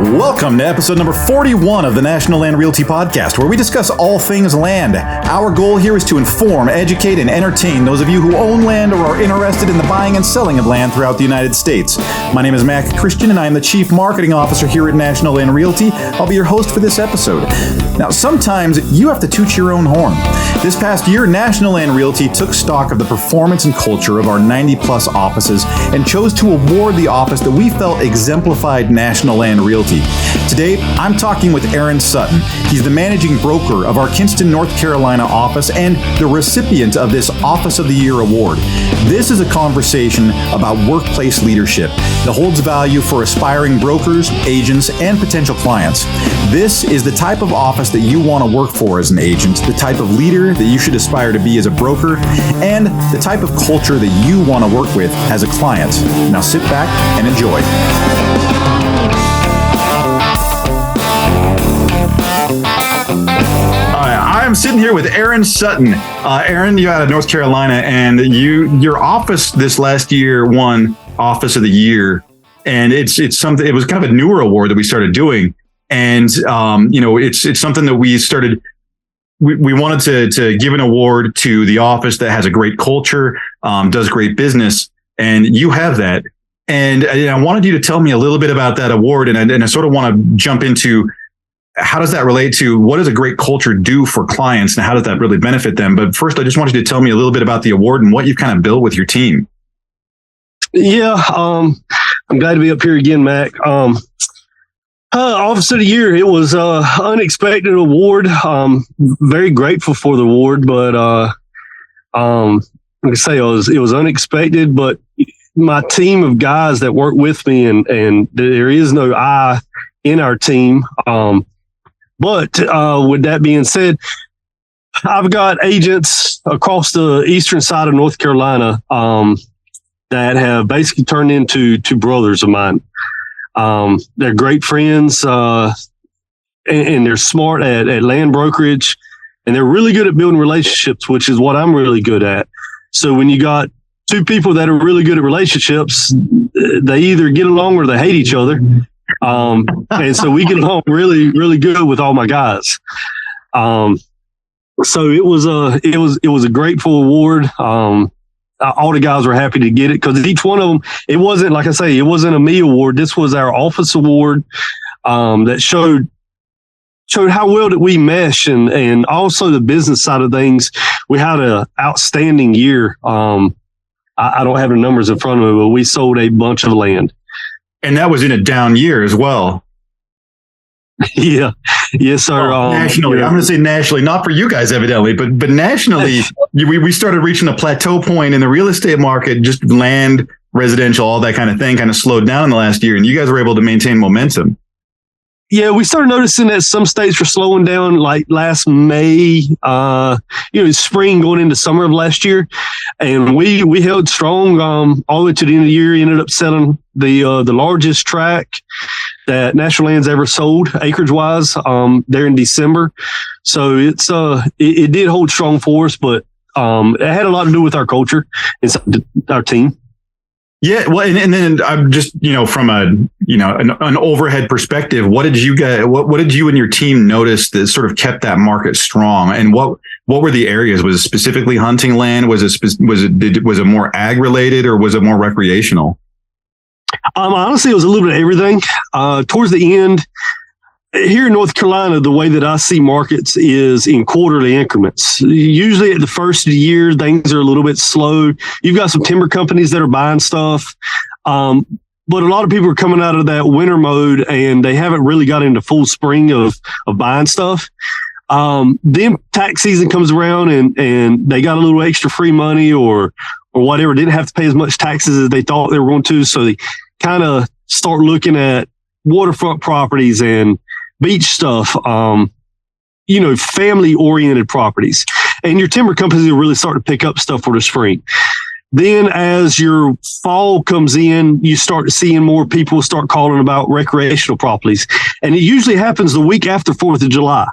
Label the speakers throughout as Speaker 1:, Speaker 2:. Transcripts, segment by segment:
Speaker 1: Welcome to episode number 41 of the National Land Realty Podcast, where we discuss all things land. Our goal here is to inform, educate, and entertain those of you who own land or are interested in the buying and selling of land throughout the United States. My name is Mac Christian, and I am the Chief Marketing Officer here at National Land Realty. I'll be your host for this episode. Now, sometimes you have to toot your own horn. This past year, National Land Realty took stock of the performance and culture of our 90-plus offices and chose to award the office that we felt exemplified National Land Realty. Today, I'm talking with Aaron Sutton. He's the managing broker of our Kinston, North Carolina office and the recipient of this Office of the Year award. This is a conversation about workplace leadership that holds value for aspiring brokers, agents, and potential clients. This is the type of office that you want to work for as an agent, the type of leader that you should aspire to be as a broker, and the type of culture that you want to work with as a client. Now sit back and enjoy. I'm sitting here with Aaron Sutton. Aaron, you're out of North Carolina, and your office this last year won Office of the Year, and it's something. It was kind of a newer award that we started doing, and it's something that we started. We wanted to give an award to the office that has a great culture, does great business, and you have that. And I wanted you to tell me a little bit about that award, and I sort of want to jump into. How does that relate to what does a great culture do for clients and how does that really benefit them? But first, I just wanted you to tell me a little bit about the award and what you've kind of built with your team.
Speaker 2: Yeah, I'm glad to be up here again, Mac. Office of the Year, it was an unexpected award. Very grateful for the award, but like I say, it was unexpected, but my team of guys that work with me and there is no I in our team. But with that being said, I've got agents across the eastern side of North Carolina that have basically turned into two brothers of mine. They're great friends and they're smart at land brokerage, and they're really good at building relationships, which is what I'm really good at. So when you got two people that are really good at relationships, they either get along or they hate each other. And so we get along really, really good with all my guys. So it was a grateful award. All the guys were happy to get it because each one of them, it wasn't, like I say, it wasn't a me award. This was our office award, that showed how well that we mesh and also the business side of things. We had an outstanding year. I don't have the numbers in front of me, but we sold a bunch of land.
Speaker 1: And that was in a down year as well.
Speaker 2: Yeah. Yes, sir.
Speaker 1: Nationally, I'm going to say nationally, not for you guys evidently, but nationally, we started reaching a plateau point in the real estate market, just land, residential, all that kind of thing kind of slowed down in the last year. And you guys were able to maintain momentum.
Speaker 2: Yeah, we started noticing that some states were slowing down like last May, spring going into summer of last year. And we held strong all the way to the end of the year. Ended up selling the largest tract that National Land's ever sold, acreage wise, there in December. So it did hold strong for us, but it had a lot to do with our culture and our team.
Speaker 1: Yeah, well, and then I'm just from an overhead perspective, what did you guys, what did you and your team notice that sort of kept that market strong? And what were the areas? Was it specifically hunting land? Was it more ag related or was it more recreational?
Speaker 2: Honestly, it was a little bit of everything. Towards the end, here in North Carolina, the way that I see markets is in quarterly increments. Usually at the first of the year, things are a little bit slow. You've got some timber companies that are buying stuff. But a lot of people are coming out of that winter mode and they haven't really got into full spring of buying stuff. Then tax season comes around and they got a little extra free money or whatever, didn't have to pay as much taxes as they thought they were going to. So they kind of start looking at waterfront properties and beach stuff, family oriented properties, and your timber companies will really start to pick up stuff for the spring. Then as your fall comes in, you start seeing more people start calling about recreational properties. And it usually happens the week after 4th of July.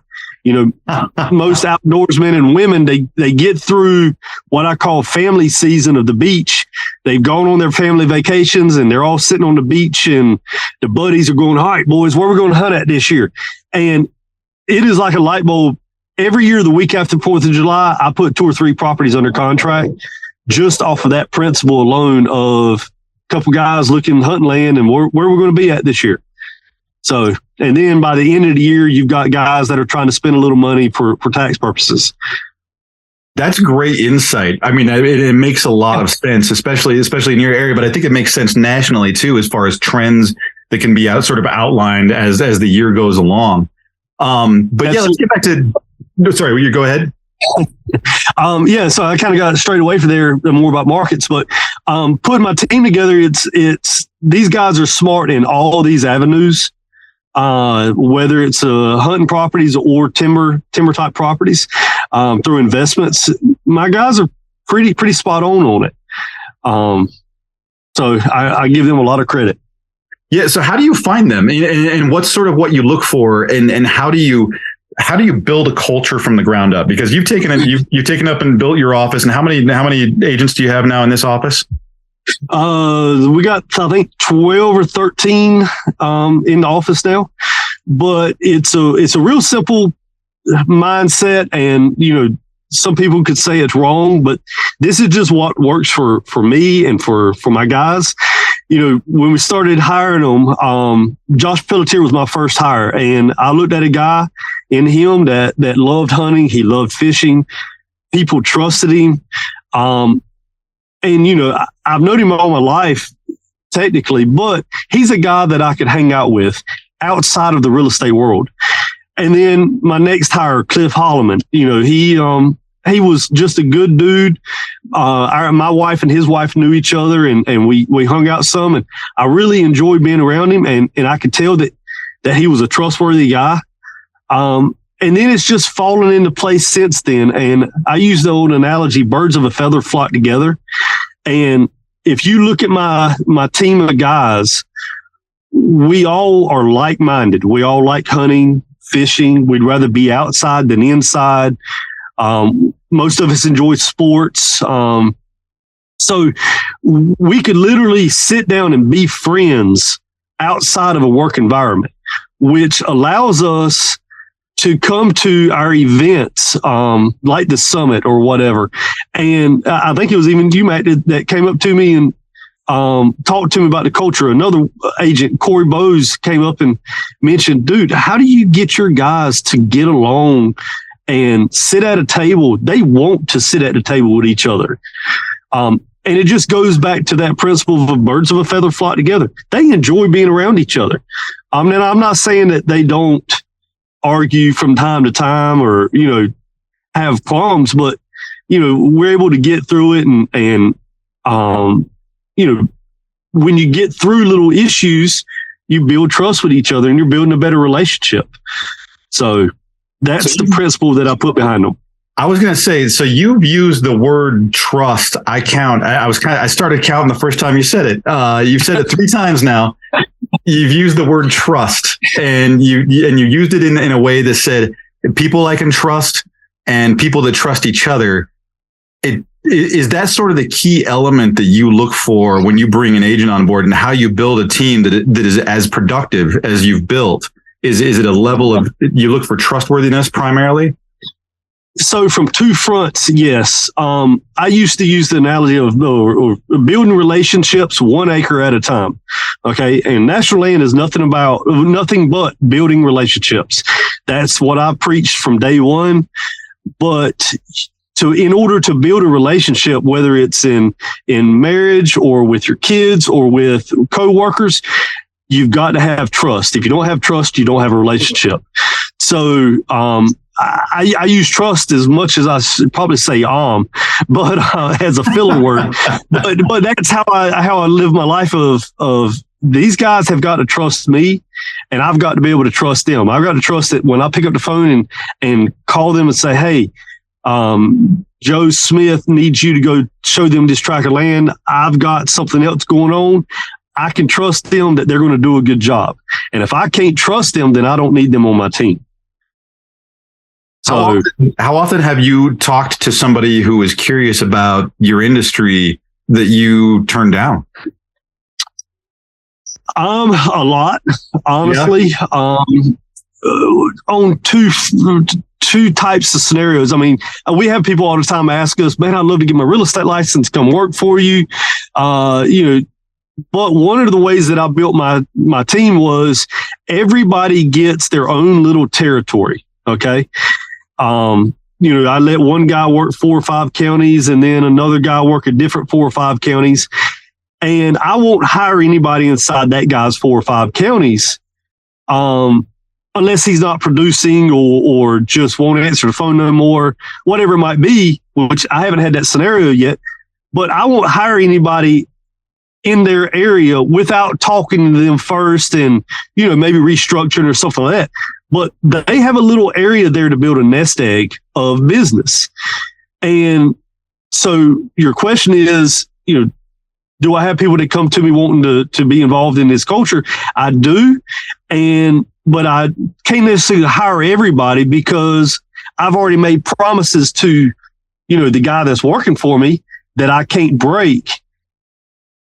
Speaker 2: Most outdoorsmen and women, they get through what I call family season of the beach. They've gone on their family vacations and they're all sitting on the beach and the buddies are going, all right, boys, where are we going to hunt at this year? And it is like a light bulb. Every year, the week after 4th of July, I put 2 or 3 properties under contract just off of that principle alone of a couple guys looking hunting land and where we're going to be at this year. So, and then by the end of the year, you've got guys that are trying to spend a little money for tax purposes.
Speaker 1: That's great insight. I mean, it makes a lot of sense, especially in your area, but I think it makes sense nationally too, as far as trends that can be sort of outlined as the year goes along. But let's get back to, sorry, will you go ahead?
Speaker 2: So I kind of got straight away from there, more about markets, but putting my team together, it's these guys are smart in all these avenues, whether it's hunting properties or timber type properties, through investments. My guys are pretty spot on it. So I give them a lot of credit.
Speaker 1: Yeah. So how do you find them, and what's sort of what you look for, and how do you build a culture from the ground up? Because you've taken up and built your office, and how many agents do you have now in this office?
Speaker 2: We got, I think, 12 or 13 in the office now, but it's a real simple mindset, and some people could say it's wrong, but this is just what works for me and for my guys. When we started hiring them, Josh Pelletier was my first hire, and I looked at a guy in him that loved hunting. He loved fishing. People trusted him. And I've known him all my life technically, but he's a guy that I could hang out with outside of the real estate world. And then my next hire, Cliff Holloman, he was just a good dude. My wife and his wife knew each other, and we hung out some, and I really enjoyed being around him. And I could tell that he was a trustworthy guy. And then it's just fallen into place since then. And I use the old analogy, birds of a feather flock together. And if you look at my team of guys, we all are like-minded. We all like hunting, fishing. We'd rather be outside than inside. Most of us enjoy sports. So we could literally sit down and be friends outside of a work environment, which allows us to come to our events, like the summit or whatever. And I think it was even you, Matt, that came up to me and talked to me about the culture. Another agent, Corey Bowes, came up and mentioned, dude, how do you get your guys to get along and sit at a table? They want to sit at the table with each other. And it just goes back to that principle of birds of a feather flock together. They enjoy being around each other. And I'm not saying that they don't argue from time to time or, have qualms, but, we're able to get through it. And when you get through little issues, you build trust with each other and you're building a better relationship. So that's the principle that I put behind them.
Speaker 1: I was going to say, so you've used the word trust. I started counting the first time you said it. You've said it 3 times now. You've used the word trust, and you used it in a way that said people I can trust and people that trust each other. Is that sort of the key element that you look for when you bring an agent on board, and how you build a team that is as productive as you've built? Is it a level of, you look for trustworthiness primarily?
Speaker 2: So from 2 fronts, yes. I used to use the analogy of building relationships 1 acre at a time. Okay. And national land is nothing but building relationships. That's what I preached from day one. But in order to build a relationship, whether it's in marriage or with your kids or with coworkers, you've got to have trust. If you don't have trust, you don't have a relationship. So, I use trust as much as I should probably say but as a filler word. But that's how I live my life of these guys have got to trust me, and I've got to be able to trust them. I've got to trust that when I pick up the phone and call them and say, hey, Joe Smith needs you to go show them this tract of land. I've got something else going on. I can trust them that they're going to do a good job. And if I can't trust them, then I don't need them on my team. So
Speaker 1: how often have you talked to somebody who is curious about your industry that you turned down?
Speaker 2: A lot, honestly. Yeah. On two types of scenarios. I mean, we have people all the time ask us, man, I'd love to get my real estate license, come work for you. But one of the ways that I built my team was everybody gets their own little territory. Okay. I let one guy work 4 or 5 counties and then another guy work a different 4 or 5 counties. And I won't hire anybody inside that guy's 4 or 5 counties. Unless he's not producing or just won't answer the phone no more, whatever it might be, which I haven't had that scenario yet, but I won't hire anybody in their area without talking to them first and, maybe restructuring or something like that. But they have a little area there to build a nest egg of business. And so your question is, do I have people that come to me wanting to be involved in this culture? I do. But I can't necessarily hire everybody because I've already made promises to, the guy that's working for me that I can't break.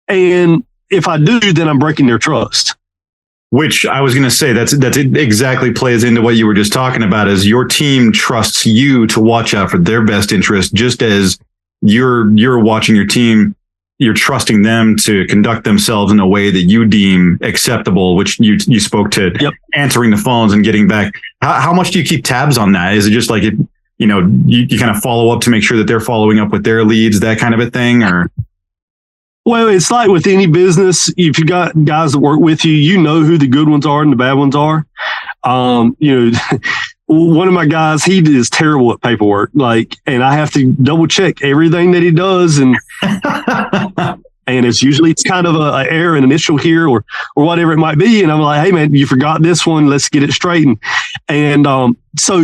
Speaker 2: And if I do, then I'm breaking their trust.
Speaker 1: Which I was going to say, that's exactly plays into what you were just talking about, is your team trusts you to watch out for their best interest, just as you're watching your team. You're trusting them to conduct themselves in a way that you deem acceptable, which you spoke to. Yep. Answering the phones and getting back. How much do you keep tabs on that? Is it just like, you kind of follow up to make sure that they're following up with their leads, that kind of a thing? Or?
Speaker 2: Well, it's like with any business, if you got guys that work with you, you know who the good ones are and the bad ones are. One of my guys, he is terrible at paperwork, and I have to double check everything that he does. And, and it's kind of an error, an initial here or whatever it might be. And I'm like, hey man, you forgot this one. Let's get it straightened. And, so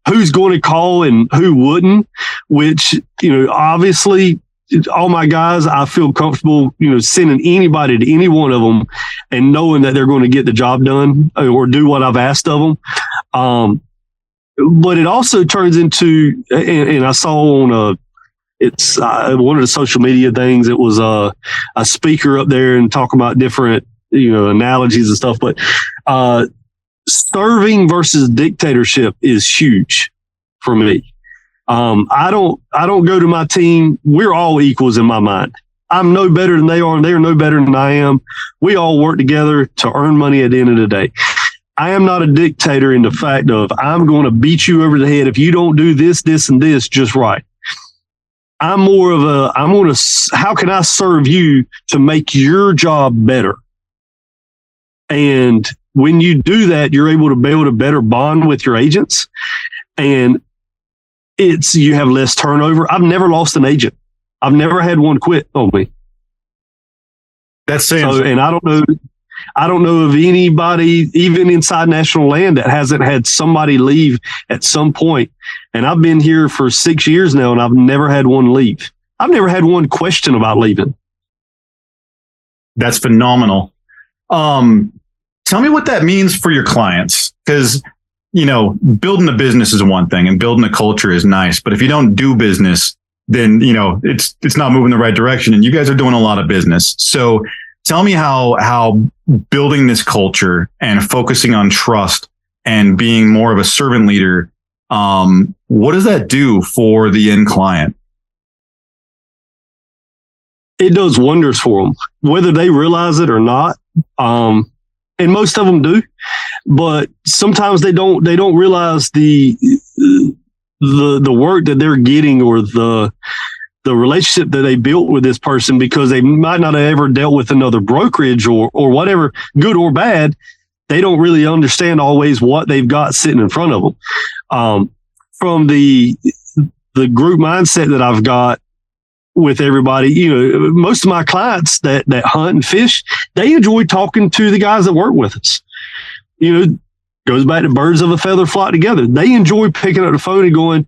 Speaker 2: who's going to call and who wouldn't, which, obviously all my guys, I feel comfortable, sending anybody to any one of them and knowing that they're going to get the job done or do what I've asked of them. But it also turns into, and I saw on one of the social media things, it was a speaker up there and talking about different, analogies and stuff, but serving versus dictatorship is huge for me. I don't go to my team. We're all equals in my mind. I'm no better than they are, and they are no better than I am. We all work together to earn money at the end of the day. I am not a dictator in the fact of I'm going to beat you over the head if you don't do this, this, and this just right. I'm more of how can I serve you to make your job better? And when you do that, you're able to build a better bond with your agents, and you have less turnover. I've never lost an agent. I've never had one quit on me.
Speaker 1: That's saying,
Speaker 2: and I don't know of anybody, even inside national land, that hasn't had somebody leave at some point. And I've been here for 6 years now, and I've never had one leave. I've never had one question about leaving.
Speaker 1: That's phenomenal. Tell me what that means for your clients, because building a business is one thing and building a culture is nice, but if you don't do business, then it's not moving the right direction. And you guys are doing a lot of business. So tell me how building this culture and focusing on trust and being more of a servant leader, what does that do for the end client?
Speaker 2: It does wonders for them, whether they realize it or not. And most of them do, but sometimes they don't realize the work that they're getting or the relationship that they built with this person, because they might not have ever dealt with another brokerage or whatever, good or bad. They don't really understand always what they've got sitting in front of them. From the group mindset that I've got with everybody, most of my clients that hunt and fish, they enjoy talking to the guys that work with us. Goes back to birds of a feather flock together. They enjoy picking up the phone and going,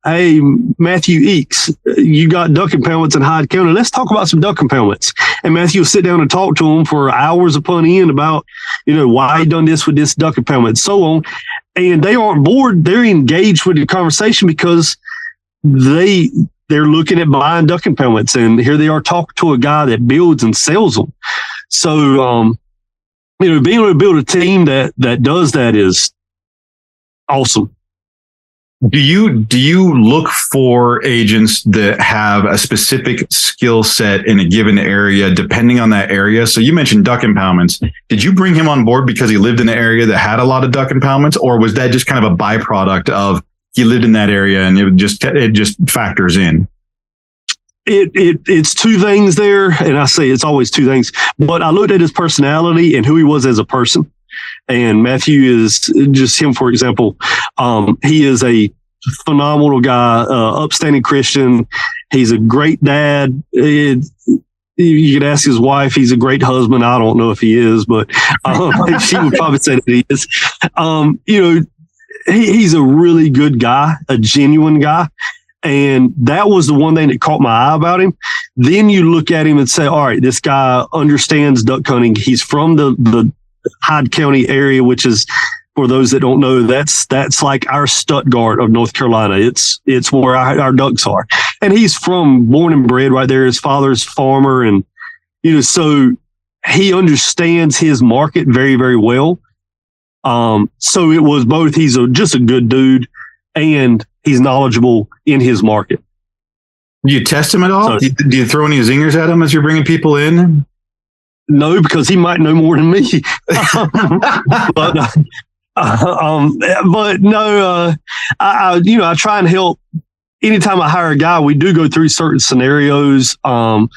Speaker 2: hey, Matthew Eakes, you got duck impoundments in Hyde County. Let's talk about some duck impoundments. And Matthew will sit down and talk to them for hours upon end about, why he done this with this duck impoundment and so on. and they aren't bored. They're engaged with the conversation because they're looking at buying duck impoundments, and here they are talking to a guy that builds and sells them. So, being able to build a team that does that is awesome.
Speaker 1: Do you look for agents that have a specific skill set in a given area, depending on that area? So you mentioned duck impoundments. Did you bring him on board because he lived in an area that had a lot of duck impoundments, or was that just kind of a byproduct of he lived in that area and it just factors in?
Speaker 2: It's two things there, and I say it's always two things. But I looked at his personality and who he was as a person. And Matthew is just him, for example. He is a phenomenal guy, upstanding Christian. He's a great dad. You could ask his wife. He's a great husband. I don't know if he is, but she would probably say that he is. He's a really good guy, a genuine guy. And that was the one thing that caught my eye about him. Then you look at him and say, all right, this guy understands duck hunting. He's from the Hyde County area, which is, for those that don't know, that's like our Stuttgart of North Carolina. It's where our ducks are. And he's born and bred right there. His father's farmer. And, so he understands his market very, very well. So it was both, he's just a good dude and he's knowledgeable in his market.
Speaker 1: Do you test him at all? Do you throw any zingers at him as you're bringing people in?
Speaker 2: No, because he might know more than me. But no, I try and help. Anytime I hire a guy, we do go through certain scenarios. And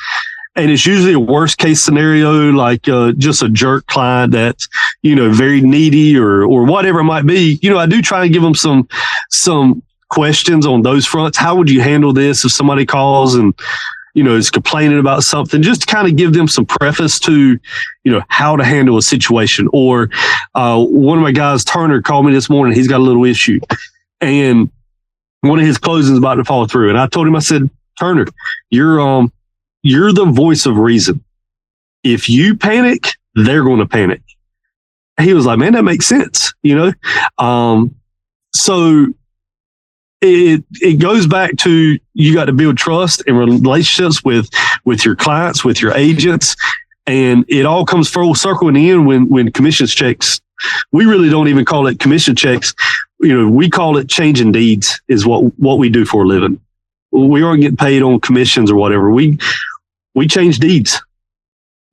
Speaker 2: it's usually a worst case scenario, like just a jerk client that's, very needy or whatever it might be. I do try and give them some questions on those fronts. How would you handle this if somebody calls and, is complaining about something? Just to kind of give them some preface to, how to handle a situation. Or one of my guys, Turner, called me this morning. He's got a little issue, and one of his closings is about to fall through. And I told him, I said, Turner, you're the voice of reason. If you panic, they're going to panic. He was like, man, that makes sense, So it goes back to, you got to build trust and relationships with your clients, with your agents. And it all comes full circle in the end when commissions checks. We really don't even call it commission checks. We call it changing deeds is what we do for a living. We aren't getting paid on commissions or whatever. We change deeds.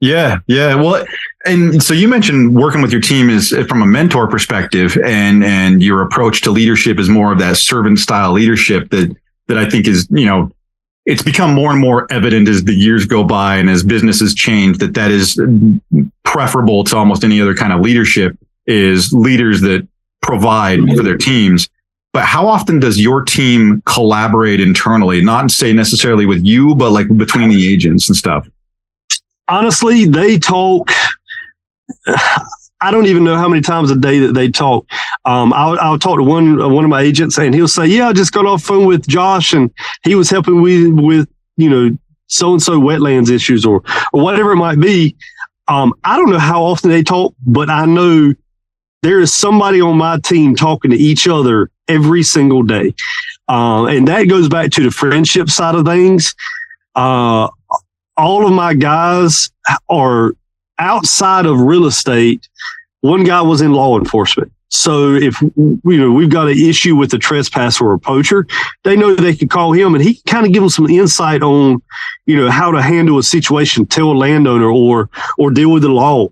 Speaker 1: Yeah. Well, and so you mentioned working with your team is from a mentor perspective, and your approach to leadership is more of that servant style leadership that I think is, it's become more and more evident as the years go by and as businesses change, that is preferable to almost any other kind of leadership, is leaders that provide for their teams. But how often does your team collaborate internally? Not say necessarily with you, but like between the agents and stuff.
Speaker 2: Honestly, they talk. I don't even know how many times a day that they talk. I'll talk to one of my agents, and he'll say, "Yeah, I just got off the phone with Josh, and he was helping me with so and so wetlands issues or whatever it might be." I don't know how often they talk, but I know there is somebody on my team talking to each other every single day, and that goes back to the friendship side of things. All of my guys are outside of real estate. One guy was in law enforcement. So if we've got an issue with a trespasser or a poacher, they know they can call him, and he can kind of give them some insight on, how to handle a situation, tell a landowner or deal with the law.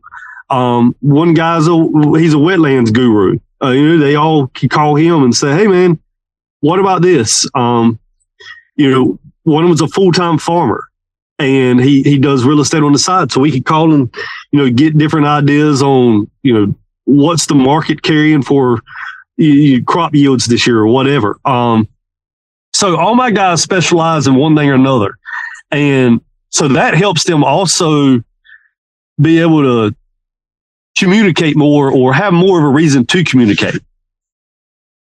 Speaker 2: One guy's he's a wetlands guru. They all can call him and say, "Hey man, what about this?" One of them's a full-time farmer, and he does real estate on the side. So we could call and, get different ideas on, what's the market carrying for crop yields this year or whatever. So all my guys specialize in one thing or another. And so that helps them also be able to communicate more or have more of a reason to communicate.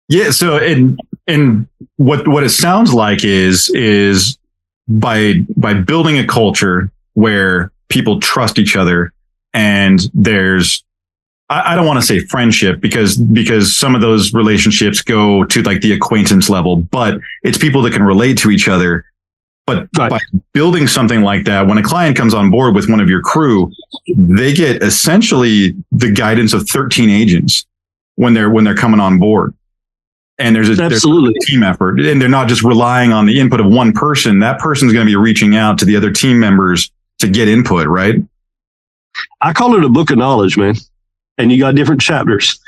Speaker 1: Yeah. So, and what it sounds like is by building a culture where people trust each other and there's I don't want to say friendship because some of those relationships go to like the acquaintance level, but it's people that can relate to each other. But
Speaker 2: Right.
Speaker 1: by building something like that, when a client comes on board with one of your crew, they get essentially the guidance of 13 agents when they're coming on board. And there's a team effort, and they're not just relying on the input of one person. That person's going to be reaching out to the other team members to get input, right?
Speaker 2: I call it a book of knowledge, man. And you got different chapters.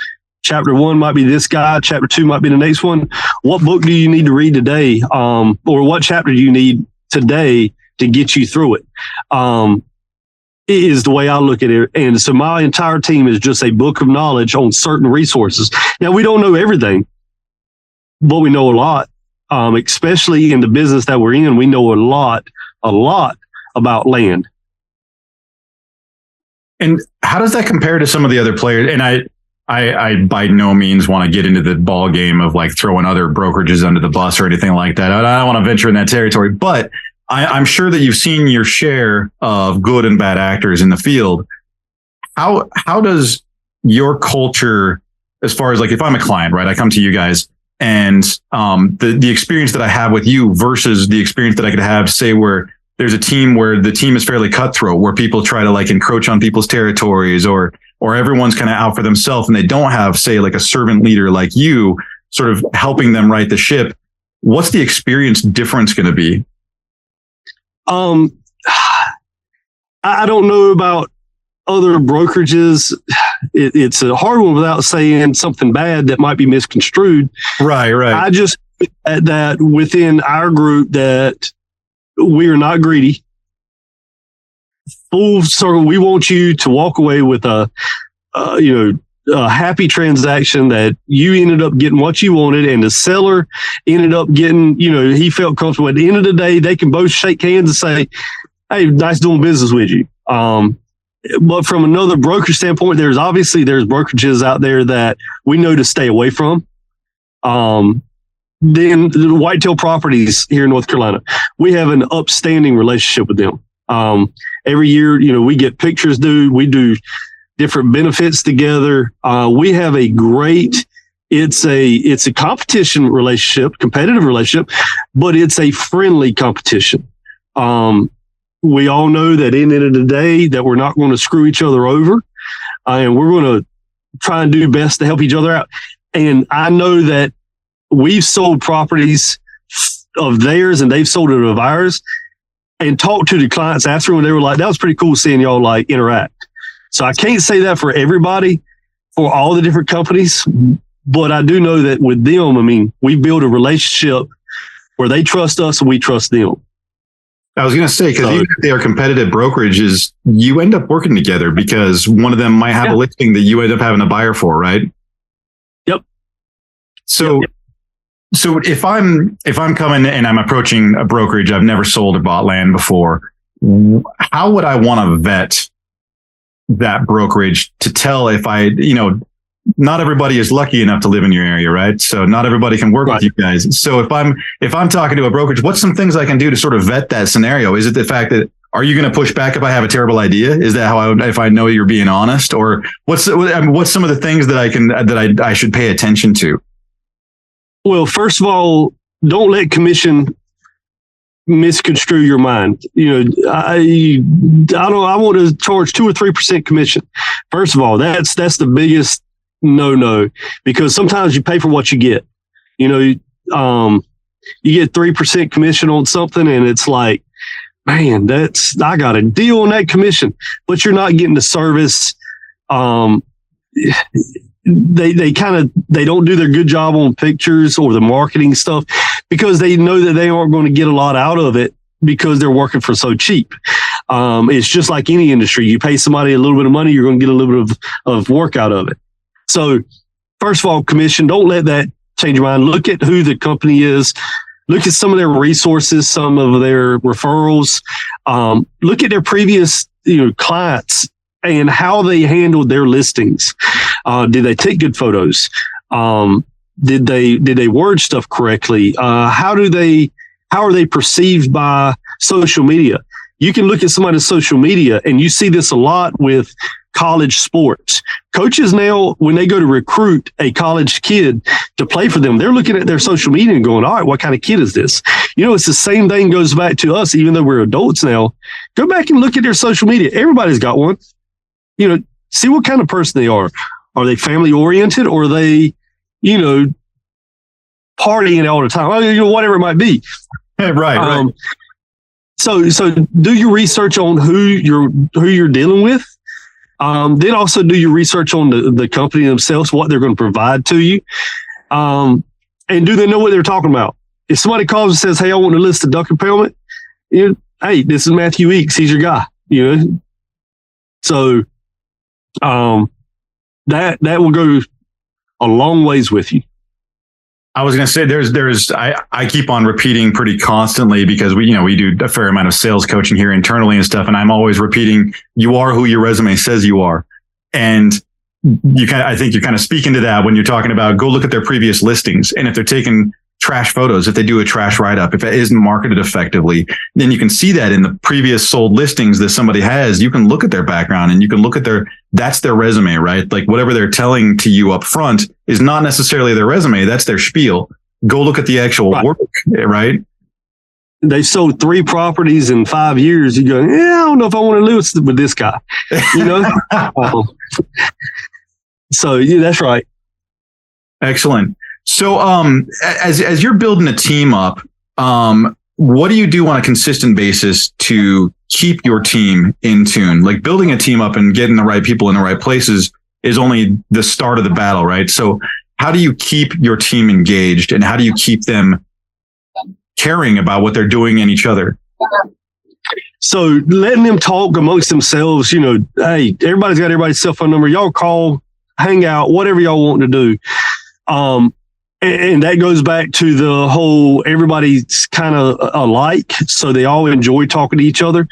Speaker 2: Chapter 1 might be this guy. Chapter 2 might be the next one. What book do you need to read today? Or what chapter do you need today to get you through it? It is the way I look at it. And so my entire team is just a book of knowledge on certain resources. Now, we don't know everything, but we know a lot, especially in the business that we're in. We know a lot about land.
Speaker 1: And how does that compare to some of the other players? And I by no means want to get into the ball game of like throwing other brokerages under the bus or anything like that. I don't want to venture in that territory, but I'm sure that you've seen your share of good and bad actors in the field. How does your culture, as far as like if I'm a client, right, I come to you guys and the experience that I have with you versus the experience that I could have, say, where there's a team where the team is fairly cutthroat, where people try to like encroach on people's territories or everyone's kind of out for themselves and they don't have, say, like a servant leader like you sort of helping them right the ship. What's the experience difference going to be?
Speaker 2: I don't know about other brokerages. It's a hard one without saying something bad that might be misconstrued.
Speaker 1: Right.
Speaker 2: I just that within our group that we are not greedy. Full circle. We want you to walk away with a happy transaction that you ended up getting what you wanted, and the seller ended up getting, he felt comfortable. At the end of the day, they can both shake hands and say, "Hey, nice doing business with you." But from another broker standpoint, there's brokerages out there that we know to stay away from. Then the Whitetail Properties here in North Carolina, we have an upstanding relationship with them. Every year, we get pictures due. We do different benefits together. We have a great, it's a competition relationship, competitive relationship, but it's a friendly competition. We all know that in the end of the day that we're not going to screw each other over, and we're going to try and do best to help each other out. And I know that we've sold properties of theirs and they've sold it of ours, and talked to the clients after when they were like, "That was pretty cool seeing y'all like interact." So I can't say that for everybody, for all the different companies, but I do know that with them, we build a relationship where they trust us and we trust them.
Speaker 1: I was going to say, because even if they are competitive brokerages, you end up working together because one of them might have a listing that you end up having a buyer for, right?
Speaker 2: Yep.
Speaker 1: So if I'm coming and I'm approaching a brokerage, I've never sold or bought land before, how would I want to vet that brokerage to tell if not everybody is lucky enough to live in your area, right? So not everybody can work with you guys. So if I'm talking to a brokerage, what's some things I can do to sort of vet that scenario? Is it the fact that, are you going to push back if I have a terrible idea? Is that how if I know you're being honest, or what's some of the things that I should pay attention to?
Speaker 2: Well, first of all, don't let commission misconstrue your mind. I want to charge 2 or 3% commission. First of all, that's the biggest no, because sometimes you pay for what you get. You get 3% commission on something, and it's like, man, I got a deal on that commission, but you're not getting the service. They don't do their good job on pictures or the marketing stuff because they know that they aren't going to get a lot out of it because they're working for so cheap. It's just like any industry. You pay somebody a little bit of money, you're going to get a little bit of work out of it. So first of all, commission, don't let that change your mind. Look at who the company is. Look at some of their resources, some of their referrals. Look at their previous, clients and how they handled their listings. Did they take good photos? Did they word stuff correctly? How are they perceived by social media? you can look at somebody's social media, and you see this a lot with college sports. Coaches now, when they go to recruit a college kid to play for them, they're looking at their social media and going, all right, what kind of kid is this? It's the same thing goes back to us, even though we're adults now. Go back and look at their social media. Everybody's got one. See what kind of person they are. Are they family oriented, or are they, partying all the time? Whatever it might be.
Speaker 1: Right.
Speaker 2: So do your research on who you're dealing with. Then also do your research on the company themselves, what they're going to provide to you. And do they know what they're talking about? If somebody calls and says, hey, I want to list a duck impoundment, hey, this is Matthew Eakes. He's your guy, So that will go a long ways with you.
Speaker 1: I was going to say I keep on repeating pretty constantly, because we do a fair amount of sales coaching here internally and stuff. And I'm always repeating, you are who your resume says you are. And I think you're kind of speaking to that when you're talking about, go look at their previous listings. And if they're taking trash photos, if they do a trash write-up, if it isn't marketed effectively, then you can see that in the previous sold listings that somebody has. You can look at their background and you can look at that's their resume, right? Like whatever they're telling to you up front is not necessarily their resume. That's their spiel. Go look at the actual work, right?
Speaker 2: They sold 3 properties in 5 years. You go, I don't know if I want to live with this guy, So yeah, that's right.
Speaker 1: Excellent. So, as you're building a team up, what do you do on a consistent basis to keep your team in tune? Like building a team up and getting the right people in the right places is only the start of the battle, right? So how do you keep your team engaged, and how do you keep them caring about what they're doing and each other?
Speaker 2: So letting them talk amongst themselves, hey, everybody's got everybody's cell phone number. Y'all call, hang out, whatever y'all want to do. And that goes back to the whole, everybody's kind of alike, so they all enjoy talking to each other.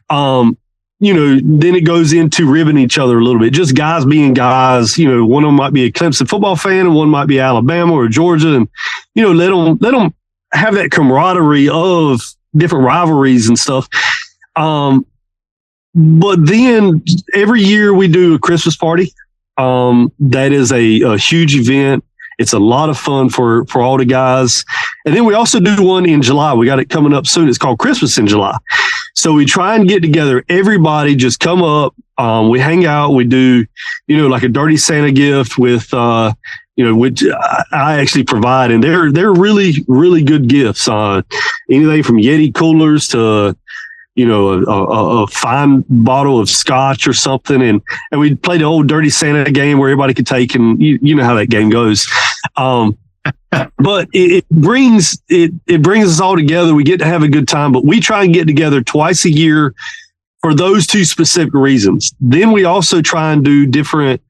Speaker 2: Then it goes into ribbing each other a little bit. Just guys being guys. One of them might be a Clemson football fan, and one might be Alabama or Georgia, and let them have that camaraderie of different rivalries and stuff. But then every year we do a Christmas party. That is a huge event. It's a lot of fun for all the guys. And then we also do one in July. We got it coming up soon. It's called Christmas in July. So we try and get together. Everybody just come up. We hang out. We do, like a dirty Santa gift with, which I actually provide. And they're really, really good gifts. Anything from Yeti coolers to, a fine bottle of scotch or something. And we play the old dirty Santa game where everybody could take, and you know how that game goes. But it brings us all together. We get to have a good time, but we try and get together twice a year for those 2 specific reasons. Then we also try and do different,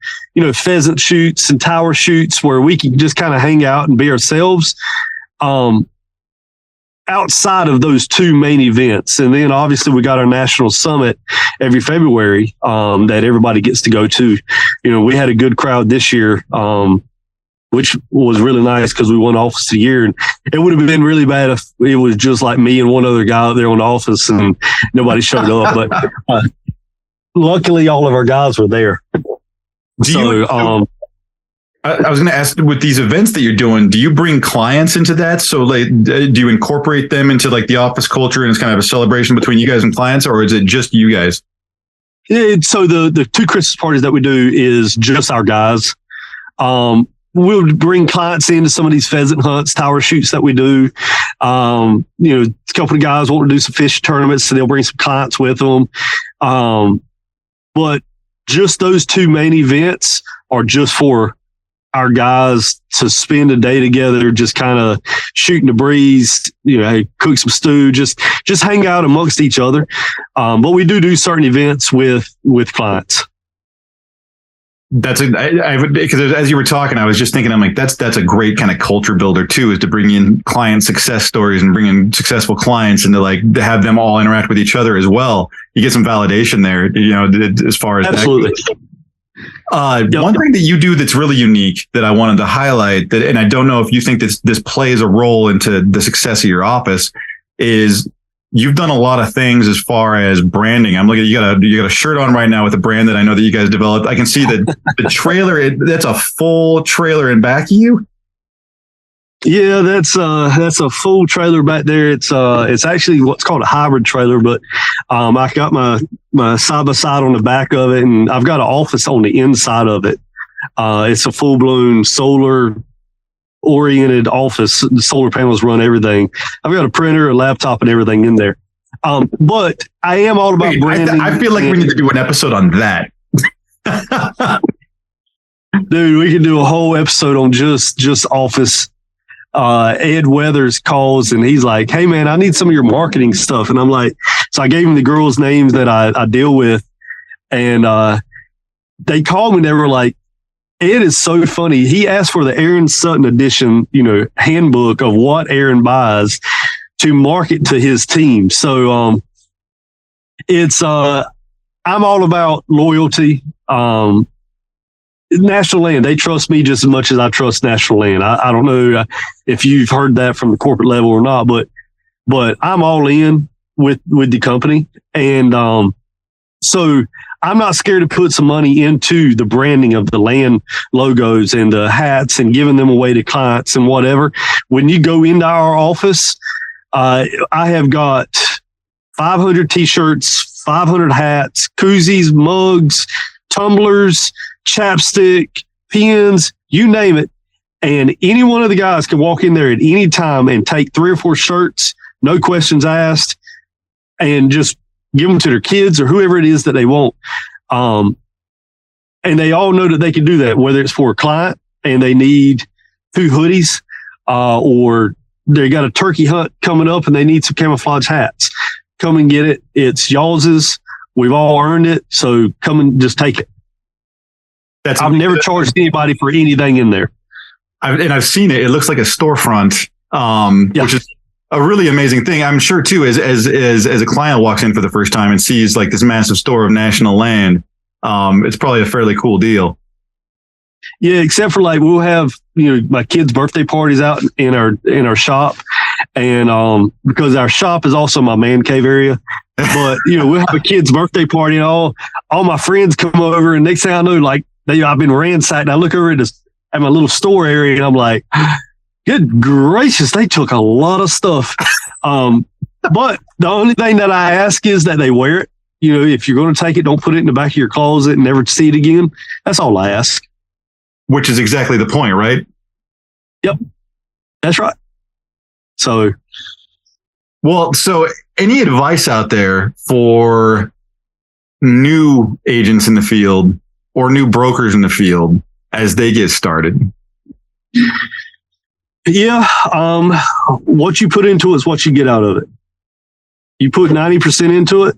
Speaker 2: pheasant shoots and tower shoots where we can just kind of hang out and be ourselves. Outside of those 2 main events. And then obviously we got our national summit every February, that everybody gets to go to. We had a good crowd this year, which was really nice because we won office of the year. And it would have been really bad if it was just like me and one other guy out there on the office and nobody showed up. But luckily all of our guys were there.
Speaker 1: I was going to ask, with these events that you're doing, do you bring clients into that? So like, do you incorporate them into like the office culture, and it's kind of a celebration between you guys and clients, or is it just you guys?
Speaker 2: So the 2 Christmas parties that we do is just our guys. We'll bring clients into some of these pheasant hunts, tower shoots that we do. A couple of guys want to do some fish tournaments, so they'll bring some clients with them. But just those 2 main events are just for our guys to spend a day together, just kind of shooting the breeze, cook some stew, just hang out amongst each other. But we do certain events with clients.
Speaker 1: Because as you were talking, I was just thinking, I'm like, that's a great kind of culture builder too, is to bring in client success stories and bring in successful clients, and to have them all interact with each other as well. You get some validation there, as far as
Speaker 2: absolutely.
Speaker 1: One thing that you do that's really unique that I wanted to highlight, and I don't know if you think this plays a role into the success of your office, is you've done a lot of things as far as branding. I'm looking, you got a shirt on right now with a brand that I know that you guys developed. I can see the trailer. That's a full trailer in back of you.
Speaker 2: Yeah, that's a full trailer back there. It's actually what's called a hybrid trailer, but I got my side by side on the back of it, and I've got an office on the inside of it. It's a full blown solar oriented office. The solar panels run everything. I've got a printer, a laptop, and everything in there. But I am all about branding.
Speaker 1: I feel like we need to do an episode on that.
Speaker 2: Dude, we could do a whole episode on just office. Ed Weathers calls and he's like, "Hey man, I need some of your marketing stuff." And I'm like, so I gave him the girls' names that I deal with, and they called me and they were like, "Ed is so funny. He asked for the Aaron Sutton edition, handbook of what Aaron buys to market to his team." So it's I'm all about loyalty. National Land, they trust me just as much as I trust National Land. I don't know if you've heard that from the corporate level or not, but I'm all in with the company. And so I'm not scared to put some money into the branding of the land logos and the hats and giving them away to clients and whatever. When you go into our office, I have got 500 t-shirts, 500 hats, koozies, mugs, tumblers, chapstick, pens, you name it. And any one of the guys can walk in there at any time and take 3 or 4 shirts, no questions asked, and just give them to their kids or whoever it is that they want. And they all know that they can do that, whether it's for a client and they need 2 hoodies, or they got a turkey hunt coming up and they need some camouflage hats. Come and get it. It's y'all's. We've all earned it. So come and just take it. I've never charged anybody for anything in there.
Speaker 1: I've seen it. It looks like a storefront, which is a really amazing thing. I'm sure too, as a client walks in for the first time and sees like this massive store of National Land, it's probably a fairly cool deal.
Speaker 2: Yeah, except for like we'll have my kids' birthday parties out in our shop, and because our shop is also my man cave area. But we'll have a kid's birthday party and all my friends come over, and next thing I know, like I've been ransacking. I look over at my little store area and I'm like, good gracious, they took a lot of stuff. But the only thing that I ask is that they wear it. If you're going to take it, don't put it in the back of your closet and never see it again. That's all I ask.
Speaker 1: Which is exactly the point, right?
Speaker 2: Yep. That's right. So
Speaker 1: any advice out there for new agents in the field or new brokers in the field as they get started?
Speaker 2: Yeah. What you put into it is what you get out of it. You put 90% into it,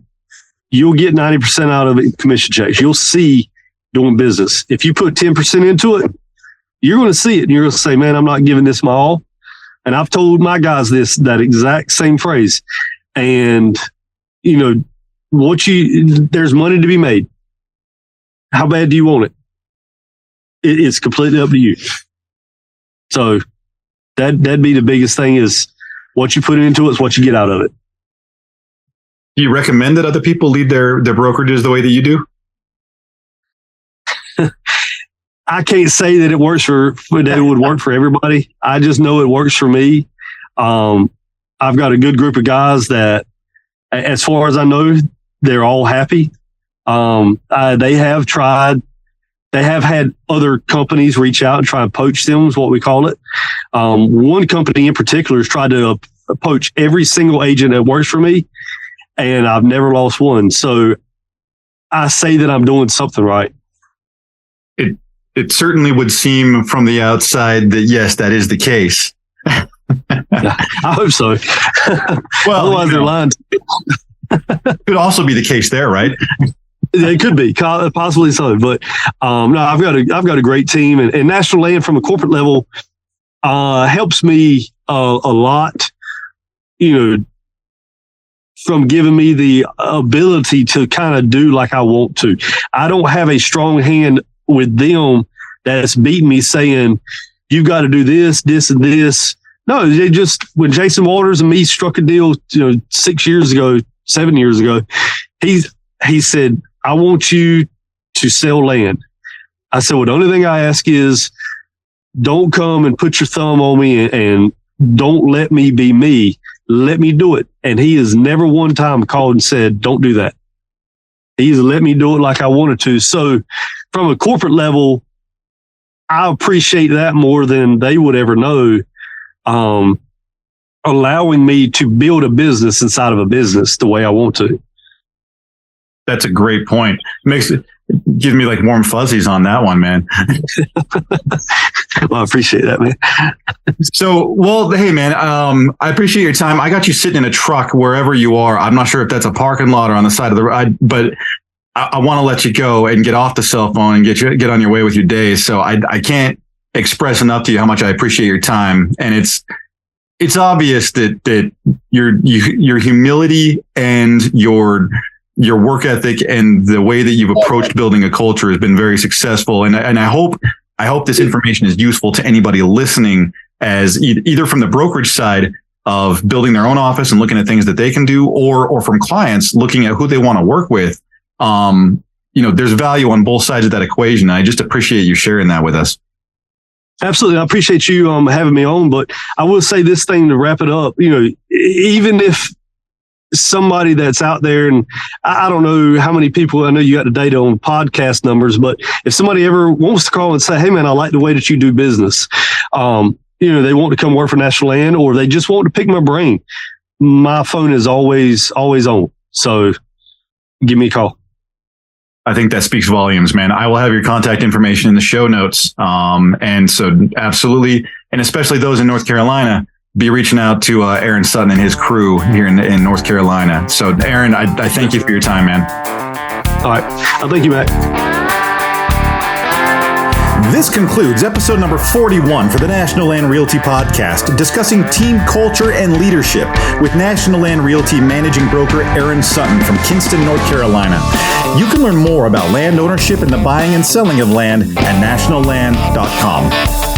Speaker 2: you'll get 90% out of it in commission checks. You'll see doing business. If you put 10% into it, you're going to see it and you're going to say, man, I'm not giving this my all. And I've told my guys that exact same phrase. And, there's money to be made. How bad do you want it? It's completely up to you. So that'd be the biggest thing is what you put into it is what you get out of it.
Speaker 1: Do you recommend that other people lead their brokerages the way that you do?
Speaker 2: I can't say that it works that it would work for everybody. I just know it works for me. I've got a good group of guys that, as far as I know, they're all happy. They have had other companies reach out and try and poach them is what we call it. One company in particular has tried to poach every single agent that works for me, and I've never lost one. So I say that I'm doing something right.
Speaker 1: It certainly would seem from the outside that, yes, that is the case.
Speaker 2: I hope so. Well, otherwise they're lying.
Speaker 1: Could also be the case there, right?
Speaker 2: It could be, possibly so. But no, I've got a great team, and National Land from a corporate level helps me a lot. From giving me the ability to kind of do like I want to. I don't have a strong hand with them that's beating me saying, you've got to do this, this, and this. No, it just when Jason Waters and me struck a deal, 7 years ago, he said, I want you to sell land. I said, well, the only thing I ask is don't come and put your thumb on me and don't let me be me. Let me do it. And he has never one time called and said, don't do that. He's let me do it like I wanted to. So from a corporate level, I appreciate that more than they would ever know. Allowing me to build a business inside of a business the way I want to.
Speaker 1: That's a great point. Gives me like warm fuzzies on that one, man.
Speaker 2: Well, I appreciate that, man.
Speaker 1: So, well, hey, man, I appreciate your time. I got you sitting in a truck wherever you are. I'm not sure if that's a parking lot or on the side of the road, but I want to let you go and get off the cell phone and get on your way with your day. So I can't express enough to you how much I appreciate your time. And it's obvious that your humility and your work ethic and the way that you've approached building a culture has been very successful. And I hope this information is useful to anybody listening, as either from the brokerage side of building their own office and looking at things that they can do, or from clients looking at who they want to work with. There's value on both sides of that equation. I just appreciate you sharing that with us.
Speaker 2: Absolutely. I appreciate you having me on, but I will say this thing to wrap it up. Even if somebody that's out there, and I don't know how many people, I know you got the data on podcast numbers, but if somebody ever wants to call and say, hey man, I like the way that you do business. They want to come work for National Land, or they just want to pick my brain. My phone is always on. So give me a call.
Speaker 1: I think that speaks volumes, man. I will have your contact information in the show notes. And so absolutely. And especially those in North Carolina, be reaching out to Aaron Sutton and his crew here in North Carolina. So Aaron, I thank you for your time, man.
Speaker 2: All right. Thank you, Matt.
Speaker 1: This concludes episode number 41 for the National Land Realty Podcast, discussing team culture and leadership with National Land Realty Managing Broker Aaron Sutton from Kinston, North Carolina. You can learn more about land ownership and the buying and selling of land at nationalland.com.